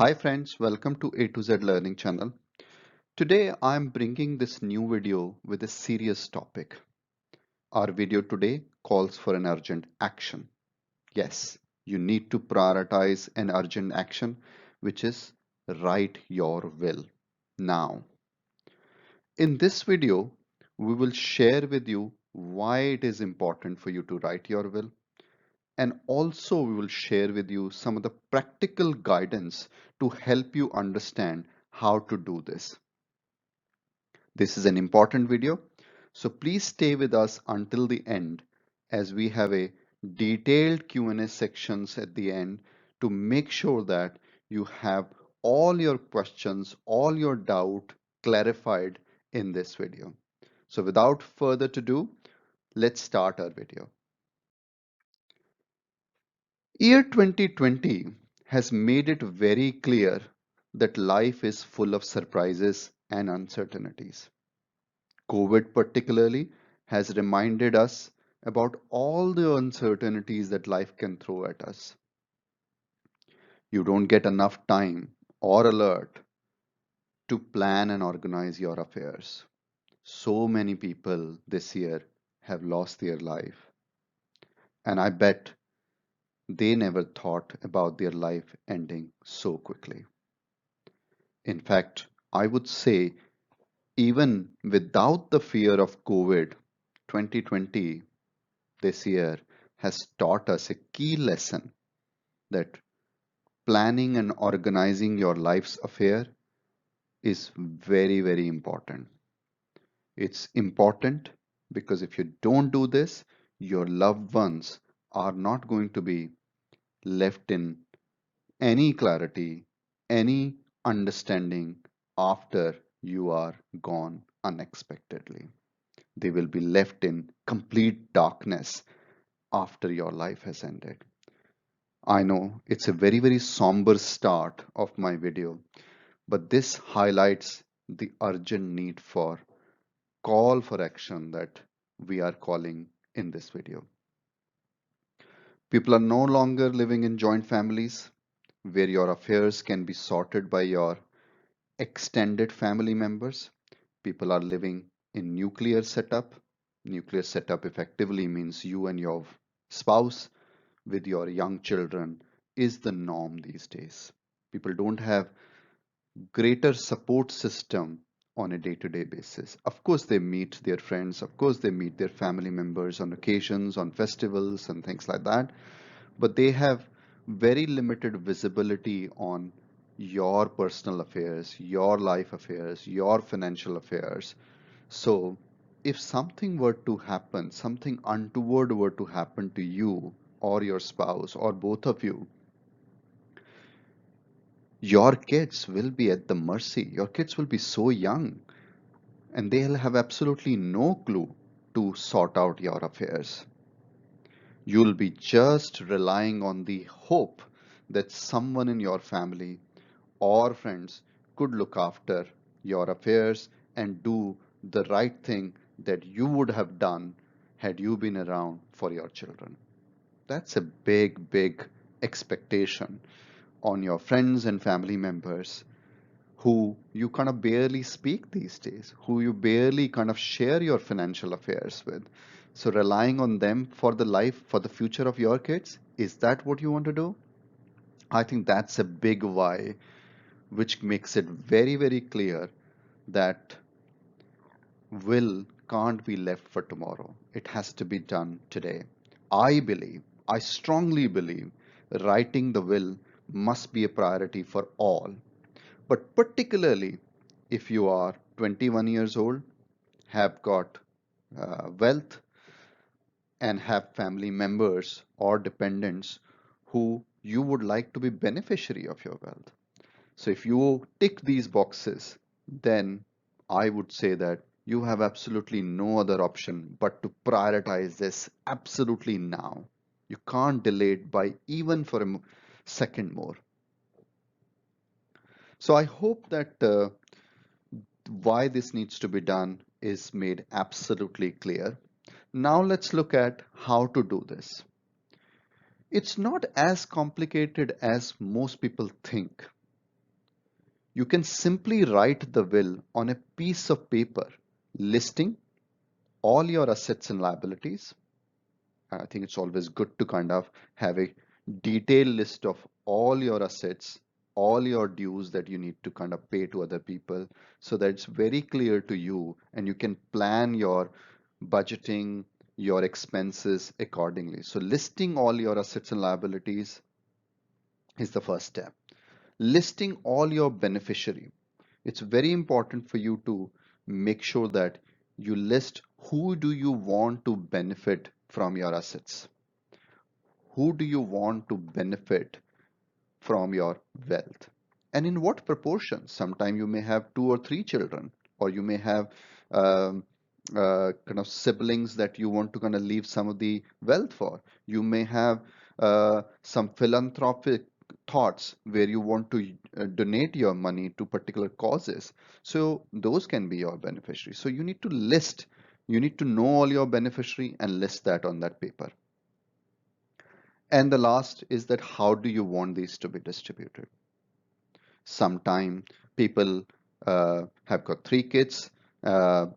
Hi friends, welcome to A to Z Learning channel. Today I am bringing this new video with a serious topic. Our video today calls for an urgent action. Yes, you need to prioritize an urgent action, which is write your will now. In this video, we will share with you why it is important for you to write your will, and also we will share with you some of the practical guidance to help you understand how to do this. This is an important video, so please stay with us until the end as we have a detailed Q&A sections at the end to make sure that you have all your questions, all your doubt clarified in this video. So without further ado, let's start our video. Year 2020 has made it very clear that life is full of surprises and uncertainties. COVID particularly has reminded us about all the uncertainties that life can throw at us. You don't get enough time or alert to plan and organize your affairs. So many people this year have lost their life, and I bet they never thought about their life ending so quickly. In fact, I would say even without the fear of COVID, 2020 this year has taught us a key lesson that planning and organizing your life's affair is very, very important. It's important because if you don't do this, your loved ones are not going to be left in any clarity, any understanding after you are gone unexpectedly. They will be left in complete darkness after your life has ended. I know it's a very, very somber start of my video, but this highlights the urgent need for call for action that we are calling in this video. People are no longer living in joint families where your affairs can be sorted by your extended family members. People are living in nuclear setup. Nuclear setup effectively means you and your spouse with your young children is the norm these days. People don't have greater support system on a day-to-day basis. Of course, they meet their friends. Of course, they meet their family members on occasions, on festivals and things like that. But they have very limited visibility on your personal affairs, your life affairs, your financial affairs. So if something were to happen, something untoward were to happen to you or your spouse or both of you, your kids will be at the mercy. Your kids will be so young and they'll have absolutely no clue to sort out your affairs. You'll be just relying on the hope that someone in your family or friends could look after your affairs and do the right thing that you would have done had you been around for your children. That's a big, big expectation on your friends and family members who you kind of barely speak these days, who you barely kind of share your financial affairs with. So relying on them for the life, for the future of your kids, is that what you want to do? I think that's a big why, which makes it very, very clear that will can't be left for tomorrow. It has to be done today. I strongly believe, writing the will must be a priority for all. But particularly if you are 21 years old, have got wealth, and have family members or dependents who you would like to be beneficiary of your wealth. So if you tick these boxes, then I would say that you have absolutely no other option but to prioritize this absolutely now. You can't delay it by even for a second more. So I hope that why this needs to be done is made absolutely clear. Now let's look at how to do this. It's not as complicated as most people think. You can simply write the will on a piece of paper listing all your assets and liabilities. I think it's always good to kind of have a detailed list of all your assets, all your dues that you need to kind of pay to other people, so that it's very clear to you and you can plan your budgeting, your expenses accordingly. So listing all your assets and liabilities is the first step. Listing all your beneficiary. It's very important for you to make sure that you list who do you want to benefit from your assets. Who do you want to benefit from your wealth? And in what proportion? Sometimes you may have two or three children, or you may have um, kind of siblings that you want to kind of leave some of the wealth for. You may have some philanthropic thoughts where you want to donate your money to particular causes. So those can be your beneficiaries. So you need to list, you need to know all your beneficiary and list that on that paper. And the last is that how do you want these to be distributed? Sometime people have got three kids, uh,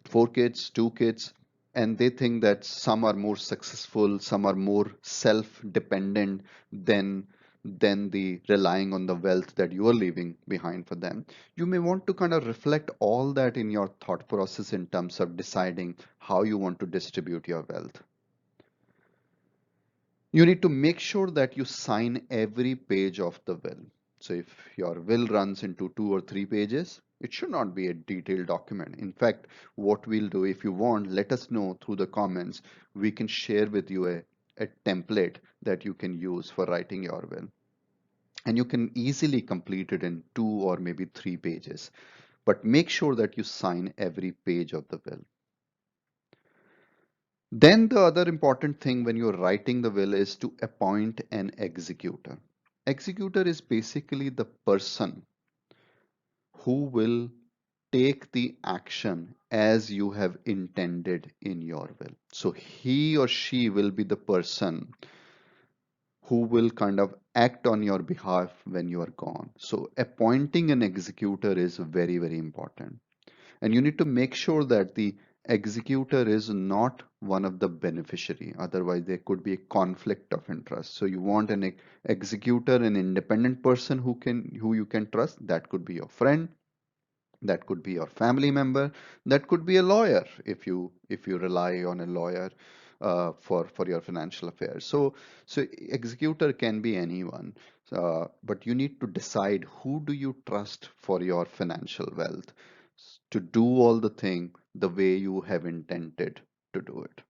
four kids, two kids, and they think that some are more successful, some are more self-dependent than the relying on the wealth that you are leaving behind for them. You may want to kind of reflect all that in your thought process in terms of deciding how you want to distribute your wealth. You need to make sure that you sign every page of the will. So if your will runs into 2 or 3 pages, it should not be a detailed document. In fact, what we'll do, if you want, let us know through the comments. We can share with you a template that you can use for writing your will. And you can easily complete it in 2 or maybe 3 pages. But make sure that you sign every page of the will. Then the other important thing when you're writing the will is to appoint an executor. Executor is basically the person who will take the action as you have intended in your will. So he or she will be the person who will kind of act on your behalf when you are gone. So appointing an executor is very, very important. And you need to make sure that the executor is not one of the beneficiary. Otherwise, there could be a conflict of interest. So you want an executor, an independent person who you can trust. That could be your friend, that could be your family member, that could be a lawyer if you rely on a lawyer for your financial affairs. So executor can be anyone, but you need to decide who do you trust for your financial wealth to do all the thing the way you have intended to do it.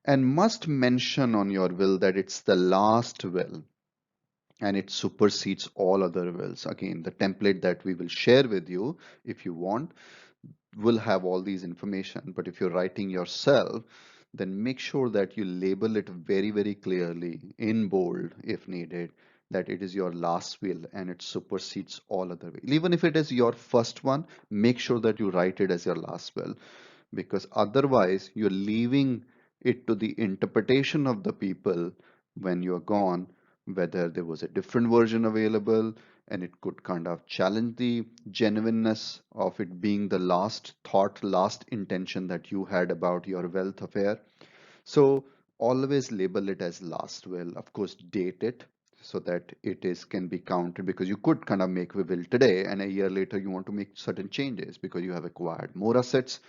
And must mention on your will that it's the last will and it supersedes all other wills. Again, the template that we will share with you, if you want, will have all these information. But if you're writing yourself, then make sure that you label it very, very clearly in bold if needed, that it is your last will and it supersedes all other will. Even if it is your first one, make sure that you write it as your last will, because otherwise you're leaving it to the interpretation of the people when you're gone, whether there was a different version available, and it could kind of challenge the genuineness of it being the last thought, last intention that you had about your wealth affair. So always label it as last will. Of course, date it so that it is can be counted, because you could kind of make a will today and a year later you want to make certain changes because you have acquired more assets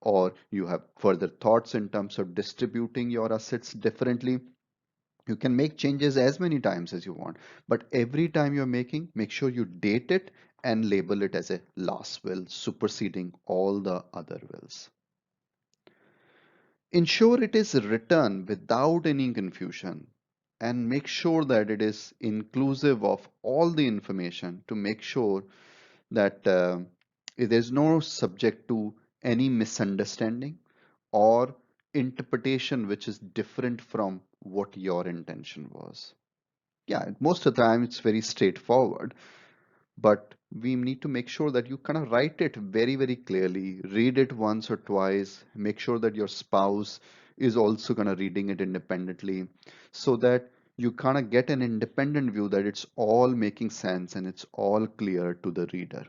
or you have further thoughts in terms of distributing your assets differently. You can make changes as many times as you want, but every time you're making, make sure you date it and label it as a last will, superseding all the other wills. Ensure it is written without any confusion and make sure that it is inclusive of all the information to make sure that there's no subject to any misunderstanding or interpretation which is different from what your intention was. Yeah, most of the time it's very straightforward, but we need to make sure that you kind of write it very, very clearly, read it once or twice, make sure that your spouse is also kind of reading it independently so that You kind of get an independent view that it's all making sense and it's all clear to the reader.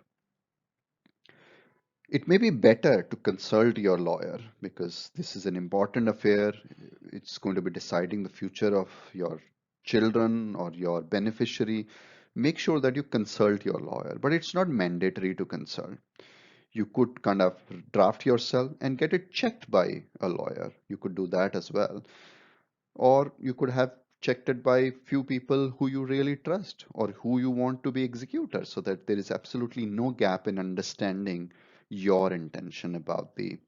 It may be better to consult your lawyer because this is an important affair. It's going to be deciding the future of your children or your beneficiary. Make sure that you consult your lawyer, but it's not mandatory to consult. You could kind of draft yourself and get it checked by a lawyer. You could do that as well. Or you could have checked it by few people who you really trust or who you want to be executor so that there is absolutely no gap in understanding your intention about the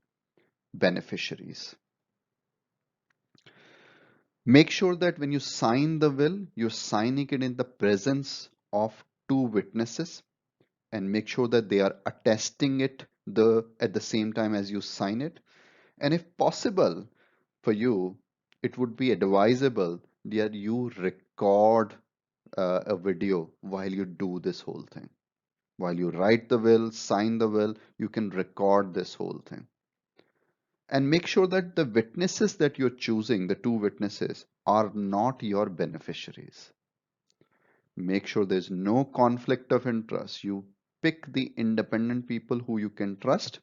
beneficiaries. Make sure that when you sign the will, you're signing it in the presence of two witnesses, and make sure that they are attesting it at the same time as you sign it. And if possible for you, it would be advisable that you record a video while you do this whole thing. While you write the will, sign the will, you can record this whole thing. And make sure that the witnesses that you're choosing, the two witnesses, are not your beneficiaries. Make sure there's no conflict of interest. You pick the independent people who you can trust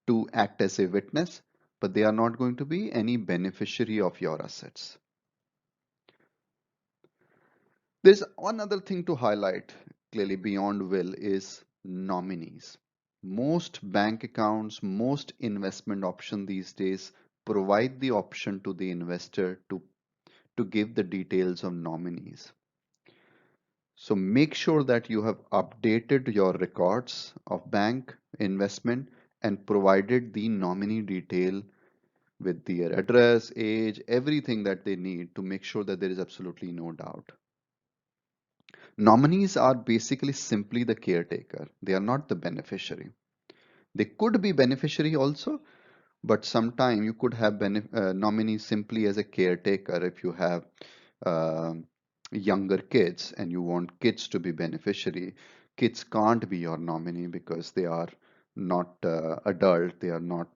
to act as a witness, but they are not going to be any beneficiary of your assets. There's one other thing to highlight clearly beyond will is nominees. Most bank accounts, most investment options these days provide the option to the investor to give the details of nominees. So make sure that you have updated your records of bank investment and provided the nominee detail with their address, age, everything that they need to make sure that there is absolutely no doubt. Nominees are basically simply the caretaker. They are not the beneficiary. They could be beneficiary also, but sometime you could have nominee simply as a caretaker if you have uh, younger kids and you want kids to be beneficiary. Kids can't be your nominee because they are not adult, they are not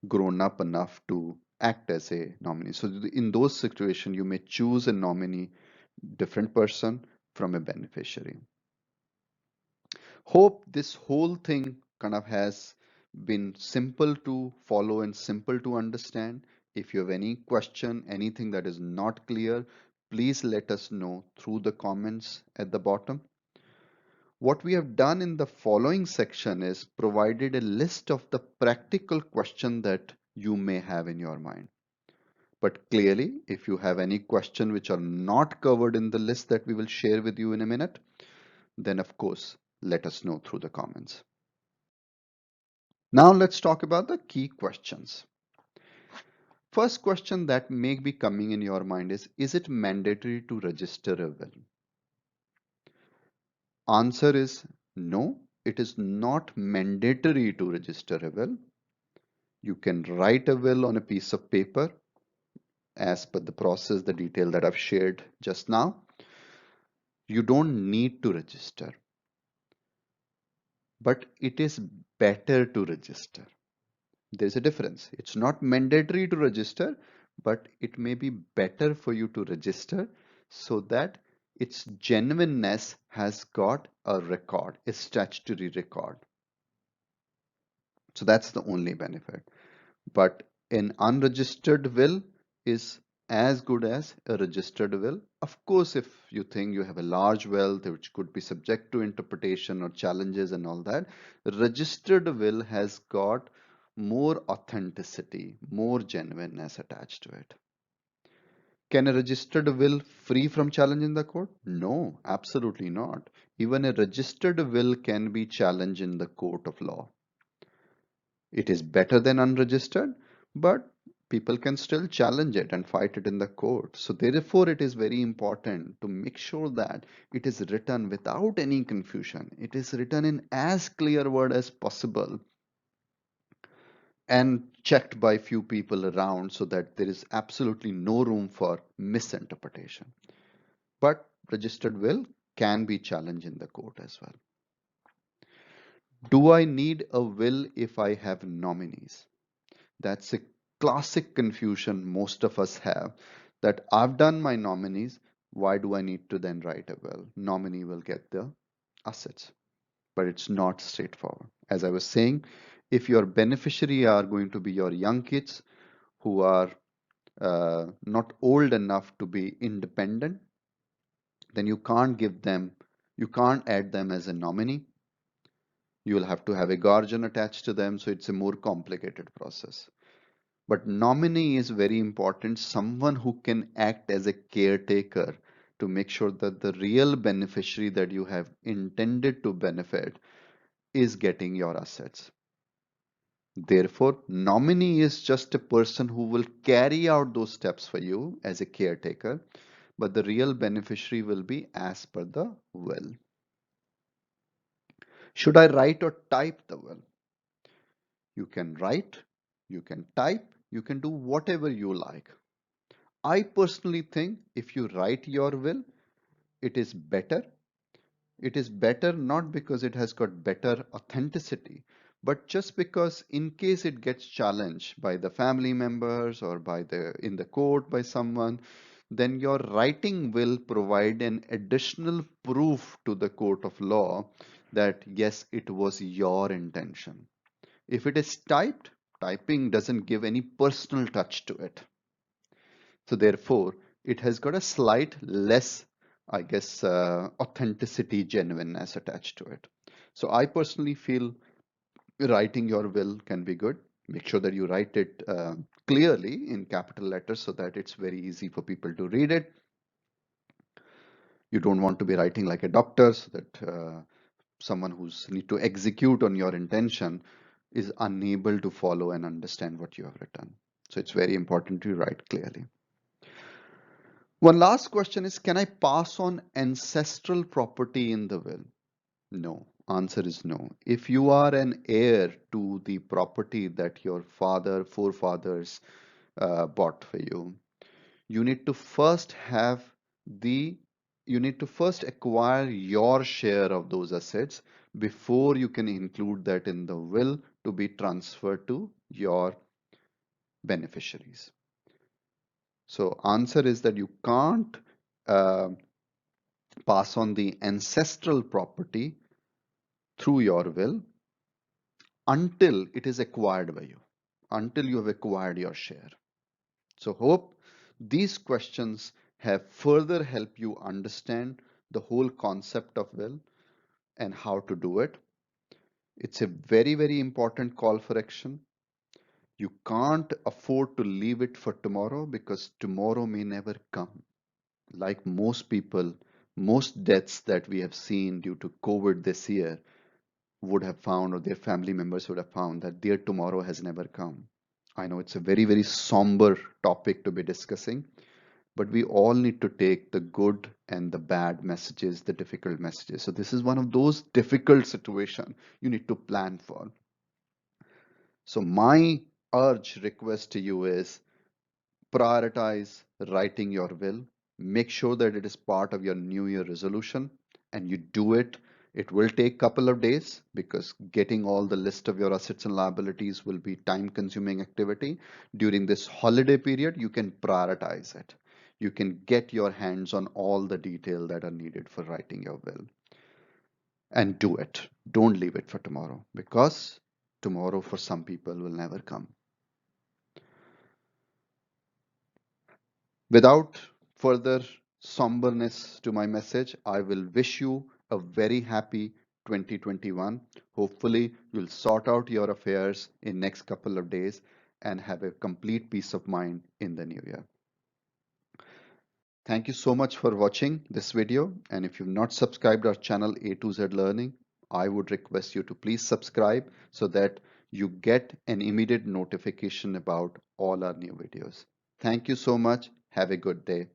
grown up enough to act as a nominee. So in those situations, you may choose a nominee, different person from a beneficiary. Hope this whole thing kind of has been simple to follow and simple to understand. If you have any question, anything that is not clear, please let us know through the comments at the bottom. What we have done in the following section is provided a list of the practical question that you may have in your mind. But clearly, if you have any question which are not covered in the list that we will share with you in a minute, then of course, let us know through the comments. Now let's talk about the key questions. First question that may be coming in your mind is it mandatory to register a will? Answer is no, it is not mandatory to register a will. You can write a will on a piece of paper as per the process, the detail that I've shared just now. You don't need to register, but it is better to register. There's a difference. It's not mandatory to register, but it may be better for you to register so that its genuineness has got a record, a statutory record. So that's the only benefit. But an unregistered will is as good as a registered will. Of course, if you think you have a large wealth which could be subject to interpretation or challenges and all that, registered will has got more authenticity, more genuineness attached to it. Can a registered will free from challenge in the court? No, absolutely not. Even a registered will can be challenged in the court of law. It is better than unregistered, but people can still challenge it and fight it in the court. So therefore, it is very important to make sure that it is written without any confusion. It is written in as clear word as possible and checked by few people around so that there is absolutely no room for misinterpretation. But registered will can be challenged in the court as well. Do I need a will if I have nominees? That's a classic confusion most of us have, that I've done my nominees. Why do I need to then write a will? Nominee will get the assets, but it's not straightforward. As I was saying, if your beneficiary are going to be your young kids who are not old enough to be independent, then you can't add them as a nominee. You will have to have a guardian attached to them, so it's a more complicated process. But nominee is very important, someone who can act as a caretaker to make sure that the real beneficiary that you have intended to benefit is getting your assets. Therefore, nominee is just a person who will carry out those steps for you as a caretaker, but the real beneficiary will be as per the will. Should I write or type the will? You can write, you can type, you can do whatever you like. I personally think if you write your will, it is better. It is better not because it has got better authenticity, but just because in case it gets challenged by the family members or by the in the court by someone, then your writing will provide an additional proof to the court of law that yes, it was your intention. If it is typed, typing doesn't give any personal touch to it. So therefore, it has got a slight less, I guess, authenticity, genuineness attached to it. So I personally feel writing your will can be good. Make sure that you write it clearly in capital letters so that it's very easy for people to read it. You don't want to be writing like a doctor so that someone who's need to execute on your intention is unable to follow and understand what you have written. So it's very important to write clearly. One last question is, can I pass on ancestral property in the will? No. Answer is no. If you are an heir to the property that your forefathers bought for you, you need to first have the you need to first acquire your share of those assets before you can include that in the will to be transferred to your beneficiaries. So answer is that you can't uh, pass on the ancestral property through your will until it is acquired by you, until you have acquired your share. So hope these questions have further helped you understand the whole concept of will and how to do it. It's a very, very important call for action. You can't afford to leave it for tomorrow because tomorrow may never come. Like most people, most deaths that we have seen due to COVID this year would have found, or their family members would have found, that their tomorrow has never come. I know it's a very, very somber topic to be discussing, but we all need to take the good and the bad messages, the difficult messages. So this is one of those difficult situations you need to plan for. So my urge request to you is prioritize writing your will. Make sure that it is part of your New Year resolution and you do it. It will take a couple of days because getting all the list of your assets and liabilities will be time consuming activity. During this holiday period, you can prioritize it. You can get your hands on all the detail that are needed for writing your will and do it. Don't leave it for tomorrow because tomorrow for some people will never come. Without further somberness to my message, I will wish you a very happy 2021. Hopefully, you'll sort out your affairs in next couple of days and have a complete peace of mind in the new year. Thank you so much for watching this video. And if you've not subscribed our channel A to Z Learning, I would request you to please subscribe so that you get an immediate notification about all our new videos. Thank you so much. Have a good day.